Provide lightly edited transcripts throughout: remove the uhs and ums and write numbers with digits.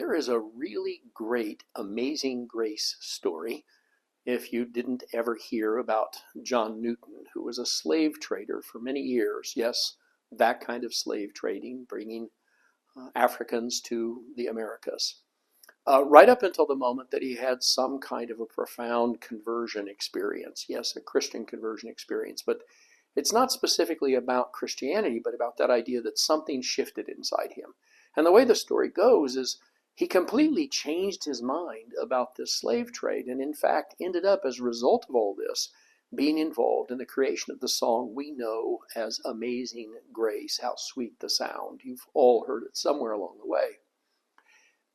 There is a really great Amazing Grace story. If you didn't ever hear about John Newton, who was a slave trader for many years, yes, that kind of slave trading, bringing Africans to the Americas, right up until the moment that he had some kind of a profound conversion experience. Yes, a Christian conversion experience, but it's not specifically about Christianity, but about that idea that something shifted inside him. And the way the story goes is he completely changed his mind about this slave trade, and in fact ended up, as a result of all this, being involved in the creation of the song we know as Amazing Grace. How sweet the sound. You've all heard it somewhere along the way.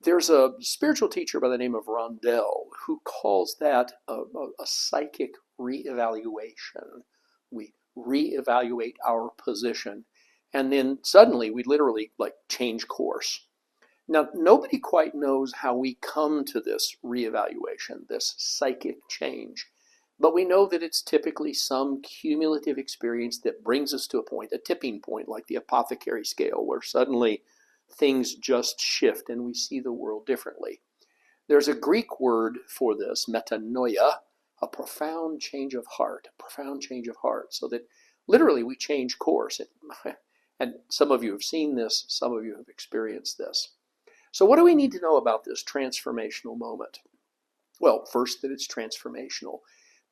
There's a spiritual teacher by the name of Rondell who calls that a psychic reevaluation. We reevaluate our position, and then suddenly we literally change course. Now, nobody quite knows how we come to this reevaluation, this psychic change, but we know that it's typically some cumulative experience that brings us to a point, a tipping point, like the apothecary scale, where suddenly things just shift and we see the world differently. There's a Greek word for this, metanoia, a profound change of heart, so that literally we change course. And some of you have seen this, some of you have experienced this. So what do we need to know about this transformational moment? Well, first, that it's transformational,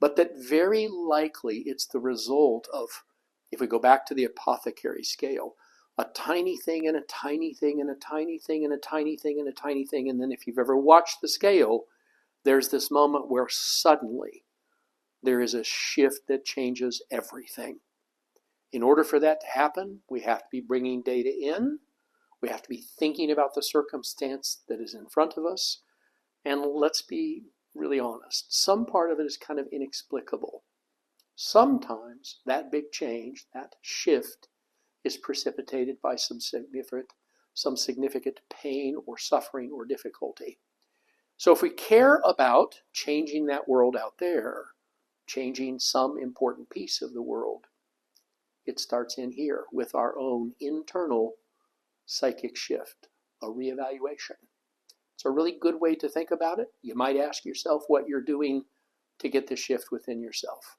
but that very likely it's the result of, if we go back to the apothecary scale, a tiny thing and a tiny thing and a tiny thing and a tiny thing and a tiny thing. And then if you've ever watched the scale, there's this moment where suddenly there is a shift that changes everything. In order for that to happen, we have to be bringing data in. We have to be thinking about the circumstance that is in front of us. And let's be really honest. Some part of it is kind of inexplicable. Sometimes that big change, that shift, is precipitated by some significant pain or suffering or difficulty. So if we care about changing that world out there, changing some important piece of the world, it starts in here with our own internal psychic shift, a reevaluation. It's a really good way to think about it. You might ask yourself what you're doing to get the shift within yourself.